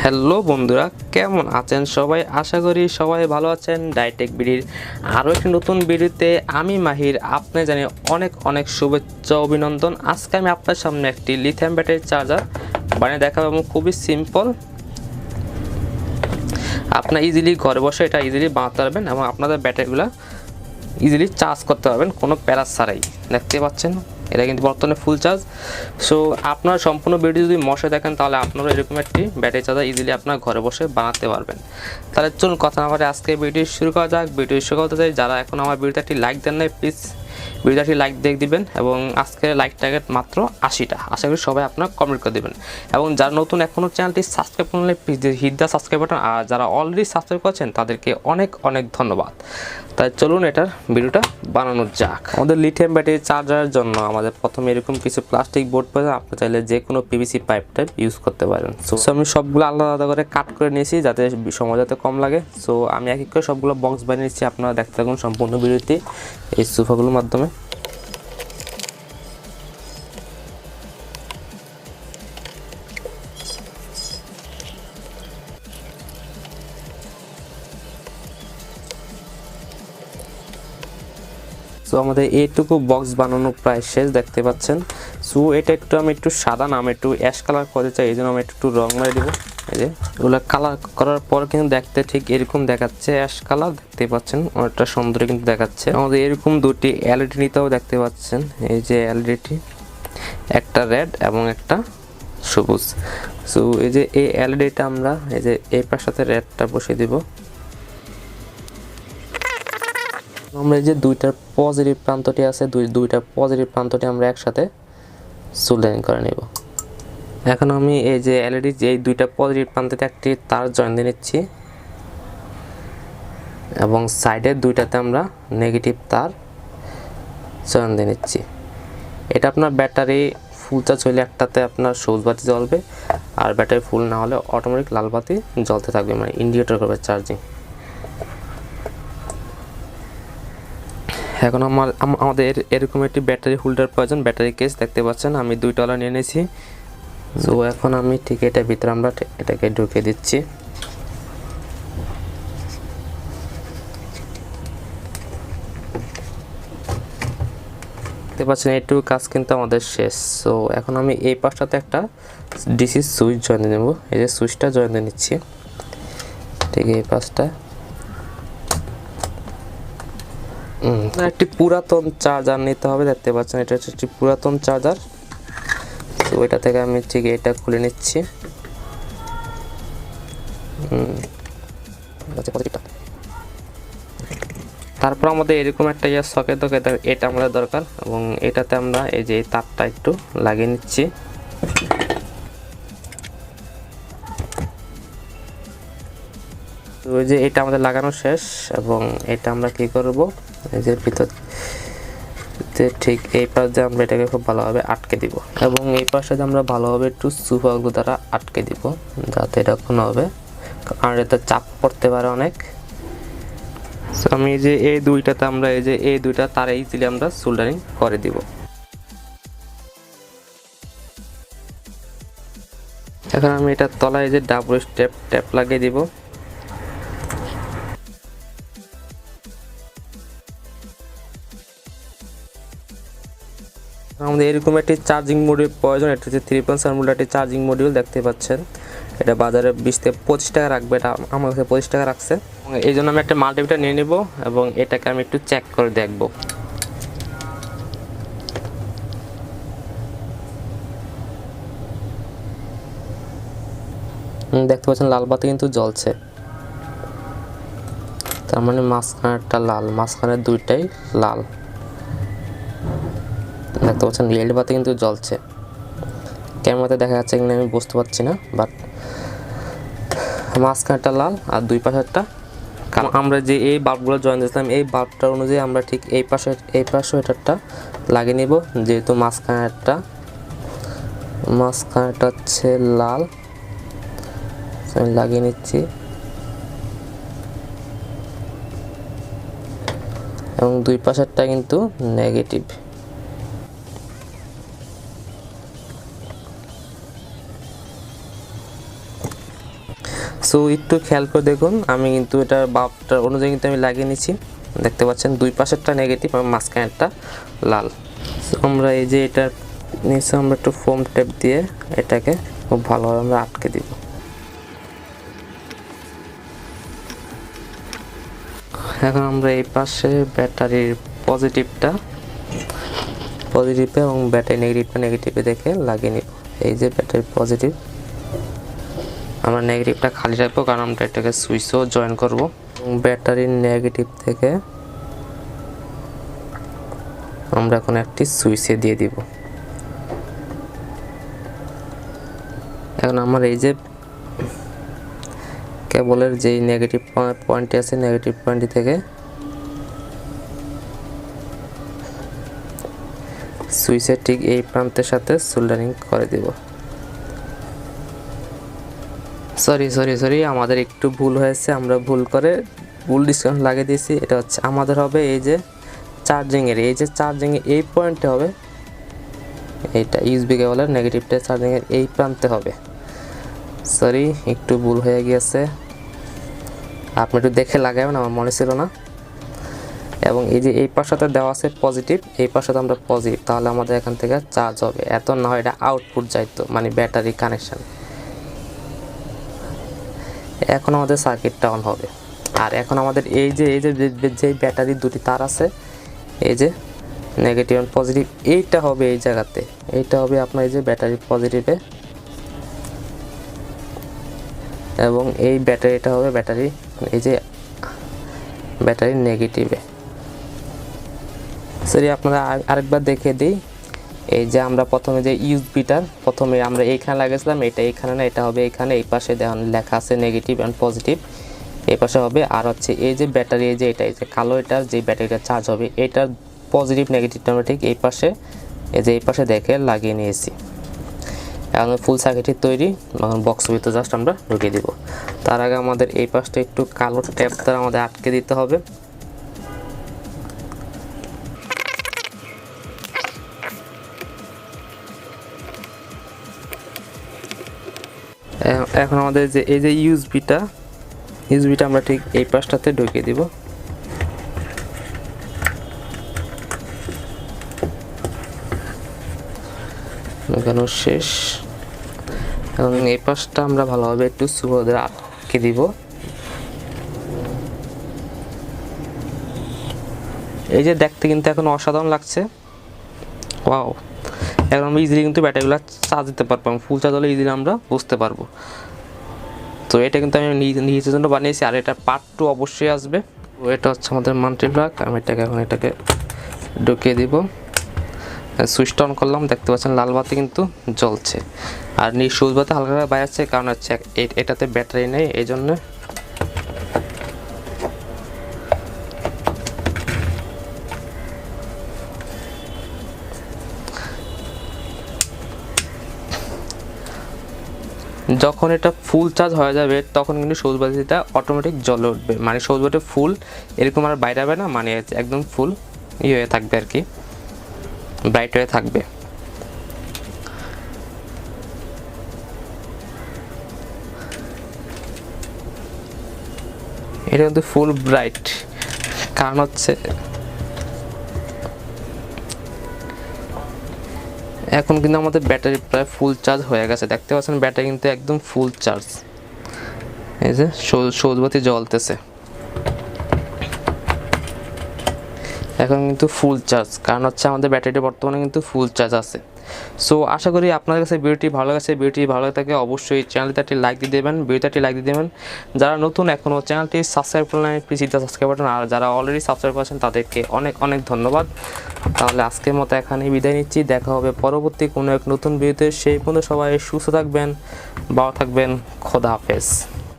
Hello বন্ধুরা, কেমন আছেন সবাই? আশা করি সবাই ভালো আছেন। টেকবিডির আরও একটি নতুন ভিডিওতে আমি মাহির আপনি জানি অনেক অনেক শুভেচ্ছা অভিনন্দন। আজকে আমি আপনার সামনে একটি লিথিয়াম ব্যাটারি চার্জার বানিয়ে দেখাবো এবং খুবই সিম্পল। আপনার ইজিলি ঘরে বসে এটা ইজিলি বানাতে পারবেন এবং আপনাদের ব্যাটারিগুলো ইজিলি চার্জ করতে পারবেন কোনো প্যারা ছাড়াই। দেখতে পাচ্ছেন এটা কিন্তু বর্তমানে ফুল চার্জ। সো আপনার সম্পূর্ণ ভিডিও যদি মশে দেখেন তাহলে আপনারা এরকম একটি ব্যাটারি চার্জার ইজিলি আপনার ঘরে বসে বানাতে পারবেন। তাহলে চলুন কথা না বলে আজকে ভিডিও শুরু করা যাক। ভিডিও শুরু করতে চাই, যারা এখন আমার ভিডিওতে একটি লাইক দেন নাই প্লিজ ভিডিওতে একটি লাইক দিয়ে দিবেন এবং আজকের লাইক টার্গেট মাত্র 80টা। আশা করি সবাই আপনার কমেন্ট করে দেবেন এবং যারা নতুন এখনও চ্যানেলটি সাবস্ক্রাইব করলে please hit the subscribe button, আর যারা অলরেডি সাবস্ক্রাইব করেছেন তাদেরকে অনেক অনেক ধন্যবাদ। তাই চলুন এটার ভিডিওটা বানানো যাক। আমাদের লিথিয়াম ব্যাটারি চার্জারের জন্য আমাদের প্রথমে এরকম কিছু প্লাস্টিক বোর্ড প্রয়োজন। আপনি চাইলে যে কোনো পিভিসি পাইপ টাইপ ইউজ করতে পারেন। সো আমি সবগুলো আলাদা আলাদা করে কাট করে নিয়েছি যাতে সময় যাতে কম লাগে। সো আমি এক এক করে সবগুলো বক্স বানিয়ে নিচ্ছি, আপনারা দেখতে থাকুন সম্পূর্ণ ভিডিওতে এই সোফাগুলোর মাধ্যমে। সো আমাদের এইটুকু বক্স বানানো প্রায় শেষ, দেখতে পাচ্ছেন। সো এটা আমি একটু সাদা না, আমি একটু অ্যাশ কালার করতে চাই, এই জন্য আমি একটু রং মেরে দেবো। এই যে এগুলো কালার করার পর কিন্তু দেখতে ঠিক এরকম দেখাচ্ছে, অ্যাশ কালার দেখতে পাচ্ছেন, অনেকটা সুন্দর কিন্তু দেখাচ্ছে। আমাদের এরকম দুটি এলইডি নিতেও দেখতে পাচ্ছেন, এই যে এলইডিটি একটা রেড এবং একটা সবুজ। সো এই যে এই এলইডিটা আমরা এই যে এই পাশাতে রেডটা বসিয়ে দিব। আমরা এই যে দুইটার পজিটিভ প্রান্তটি আছে, দুইটার পজিটিভ প্রান্তটি আমরা একসাথে সোল্ডারিং করে নেব। এখন আমি এই যে এলইডি যে দুইটা পজিটিভ প্রান্তে একটি তার জয়েন দিয়ে নিচ্ছি এবং সাইডের দুইটাতে আমরা নেগেটিভ তার জয়েন দিয়ে নিচ্ছি। এটা আপনার ব্যাটারি ফুল চার্জ হলে একটাতে আপনার সবুজ বাতি জ্বলবে, আর ব্যাটারি ফুল না হলে অটোমেটিক লাল বাতি জ্বলতে থাকবে, মানে ইন্ডিকেটর করবে চার্জিং। এখন আমাদের এরকম একটি ব্যাটারি হোল্ডার প্রয়োজন, ব্যাটারি কেস দেখতে পাচ্ছেন আমি 2 ডলার নিয়ে নিয়েছি। সো এখন আমি ঠিক এটার ভিতরে আমরা এটাকে ঢুকিয়ে দিচ্ছি। দেখতে পাচ্ছেন এইটুকু কাজ কিন্তু আমাদের শেষ। সো এখন আমি এই পাশটাতে একটা ডিসি সুইচ জয়েন দিয়ে নেব, এই যে সুইচটা জয়েন দিয়ে নিচ্ছি ঠিক এই পাশটা। একটি পুরাতন চার্জার নিতে হবে, দেখতে পাচ্ছেন এটা হচ্ছে একটি পুরাতন চার্জার। তো এটা থেকে আমি ঠিক এটা খুলে নিচ্ছি। তারপর আমাদের এরকম একটা সকেট এটা আমাদের দরকার এবং এটাতে আমরা এই যে তারটা একটু লাগিয়ে নিচ্ছি। তো এই যে এটা আমাদের লাগানো শেষ এবং এটা আমরা কি করব, এই যে ভিতর ঠিক এই পাশ দিয়ে আমরা এটাকে খুব ভালোভাবে আটকে দিব এবং এই পাশে আমরা ভালোভাবে একটু সুপারগ্লু দ্বারা আটকে দিব যাতে এটা কোনো হবে, কারণ এতে চাপ পড়তে পারে অনেক। সো আমি এই যে এই দুইটাতে আমরা এই যে এই দুইটা তার ইজিলি আমরা সোল্ডারিং করে দিব। এখন আমি এটার তলায় যে ডাবল ট্যাপ লাগিয়ে দিব। আমাদের এরকম একটি চার্জিং মডিউল প্রয়োজন, এটা হচ্ছে 3.7 ভোল্ট একটি চার্জিং মডিউল দেখতে পাচ্ছেন। এটা বাজারে 20 থেকে 25 টাকা রাখবে, এটা আমার কাছে 25 টাকা রাখছে। এই জন্য আমি একটা মাল্টিমিটার নিয়ে নেব এবং এটাকে আমি একটু চেক করে দেখব। দেখতে পাচ্ছেন লাল বাতি কিন্তু জ্বলছে, তার মানে মাঝখানেরটা লাল, মাঝখানের দুইটাই লাল। দেখতে পাচ্ছেন রেড বাতি কিন্তু জ্বলছে, ক্যামেরাতে দেখা যাচ্ছে কিনা আমি বুঝতে পারছি না, বাট মাঝখানেরটা লাল আর দুই পাশেরটা। আমরা যে এই বাল্বগুলো জয়েন দিয়েছিলাম এই বাল্বটার অনুযায়ী আমরা ঠিক এই পাশে এটারটা লাগিয়ে নিব, যেহেতু মাঝখানেরটা হচ্ছে লাল। আমি লাগিয়ে নিচ্ছি এবং দুই পাশেরটা কিন্তু নেগেটিভ। সো একটু খেয়াল করে দেখুন, আমি কিন্তু এটা বাল্বটার অনুযায়ী কিন্তু আমি লাগিয়ে নিচ্ছি। দেখতে পাচ্ছেন দুই পাশেরটা নেগেটিভ এবং মাঝখানেরটা লাল। সো আমরা এই যে এটা নিচে আমরা একটু ফোম টেপ দিয়ে এটাকে খুব ভালোভাবে আমরা আটকে দিব। এখন আমরা এই পাশে ব্যাটারির পজিটিভে এবং ব্যাটারি নেগেটিভে দেখে লাগিয়ে নিব। এই যে ব্যাটারি পজিটিভ, আমরা নেগেটিভটা খালি রাখবো কারণ আমরা এটাকে সুইচও জয়েন করব। ব্যাটারির নেগেটিভ থেকে আমরা এখন একটি সুইচে দিয়ে দিব। এখন আমার এই যে কেবলের যেই নেগেটিভ পয়েন্টটি আছে, নেগেটিভ পয়েন্টটি থেকে সুইচের ঠিক এই প্রান্তের সাথে সোল্ডারিং করে দিব। সরি আমাদের একটু ভুল হয়েছে, আমরা ভুল ডিসকানেক্ট লাগিয়ে দিয়েছি। এটা হচ্ছে আমাদের হবে এই যে চার্জিংয়ের এই পয়েন্টে হবে, এইটা ইউএসবি কেবলের নেগেটিভটা চার্জিংয়ের এই প্রান্তে হবে। সরি, একটু ভুল হয়ে গিয়েছে, আপনি একটু দেখে লাগাবেন, আমার মনে ছিল না। এবং এই যে এই পাশটাতে দেওয়া আছে পজিটিভ, এই পাশটাতে আমরা পজিটিভ, তাহলে আমাদের এখান থেকে চার্জ হবে। এত না হয় এটা আউটপুট যাইতো, মানে ব্যাটারি কানেকশন। এখন আমাদের সার্কিটটা অন হবে। আর এখন আমাদের এই যে ব্যাটারি দুটি তার আছে, এই যে নেগেটিভ এবং পজিটিভ, এইটা হবে এই জায়গাতে, এইটা হবে আপনার এই যে ব্যাটারি পজিটিভে এবং এই ব্যাটারিটা হবে এই যে ব্যাটারি নেগেটিভে। সরি, আপনারা আরেকবার দেখে দিই। এই যে আমরা প্রথমে যে ইউএসবিটার প্রথমে আমরা এইখানে লাগিয়েছিলাম, এটা এইখানে না, এটা হবে এইখানে। এই পাশে দেখুন লেখা আছে নেগেটিভ অ্যান্ড পজিটিভ, এই পাশে হবে। আর হচ্ছে এই যে ব্যাটারি, এই যে কালো, এটার যে ব্যাটারিটা চার্জ হবে, এটার পজিটিভ নেগেটিভটা আমরা ঠিক এই পাশে দেখে লাগিয়ে নিয়েছি। এখন ফুল সার্কিটটি তৈরি, এখন বক্স ভিতরে জাস্ট আমরা ঢুকিয়ে দিব। তার আগে আমাদের এই পাশটা একটু কালো ট্যাপ দ্বারা আমাদের আটকে দিতে হবে। এখন আমাদের যে এই যে ইউএসবিটা আমরা ঠিক এই পাশটাতে ঢুকিয়ে দিব। লাগানো শেষ। এবং এই পাশটা আমরা ভালোভাবে একটু সুতো দিয়ে আটকে দিব। এই যে দেখতে কিন্তু এখন অসাধারণ লাগছে, ওয়াও। এখন আমরা ইজিলি কিন্তু ব্যাটারিগুলো চার্জ দিতে পারবো, ফুল চার্জ হলে ইজিলি আমরা বুঝতে পারবো। তো এটা কিন্তু আমি নিজের জন্য বানিয়েছি, আর এটা পার্ট 2 অবশ্যই আসবে। তো এটা হচ্ছে আমাদের মাল্টিপ্লাগ। আমি এটাকে ঢুকিয়ে দিব, সুইচটা অন করলাম, দেখতে পাচ্ছেন লাল বাতি কিন্তু জ্বলছে, আর সবুজ বাতি হালকা করে বাজাচ্ছে, কারণ হচ্ছে এটাতে ব্যাটারি নেই, এই জন্য। যখন এটা ফুল চার্জ হয়ে যাবে তখন কিন্তু সবুজ বাতিটা অটোমেটিক জ্বলে উঠবে, মানে সবুজ বাতি ফুল এরকম আর বাইরে হবে না, মানে একদম ফুল হয়ে থাকবে আর কি, ব্রাইট হয়ে থাকবে। এটা কিন্তু ফুল ব্রাইট, কারণ হচ্ছে এখন কিন্তু আমাদের ব্যাটারি প্রায় ফুল চার্জ হয়ে গেছে। দেখতে পাচ্ছেন ব্যাটারি কিন্তু একদম ফুল চার্জ, এই যে সবুজ বাতি জ্বলতেছে, এখন কিন্তু ফুল চার্জ, কারণ হচ্ছে আমাদের ব্যাটারিটা বর্তমানে কিন্তু ফুল চার্জ আছে। সো আশা করি আপনাদের কাছে ভিডিওটি ভালো লাগছে। ভিডিওটি ভালো লাগে থাকে অবশ্যই চ্যানেলটি একটি লাইক দিয়ে দেবেন, ভিডিওটি লাইক দিয়ে দেবেন। যারা নতুন এখনও চ্যানেলটি সাবস্ক্রাইব করলেন প্লিজ এটা সাবস্ক্রাইব বাটন, আর যারা অলরেডি সাবস্ক্রাইব করেছেন তাদেরকে অনেক অনেক ধন্যবাদ। তাহলে আজকের মতো এখানেই বিদায় নিচ্ছি, দেখা হবে পরবর্তী কোনো এক নতুন ভিডিওতে। সেই পর্যন্ত সবাই সুস্থ থাকবেন, ভালো থাকবেন, খোদা হাফেজ।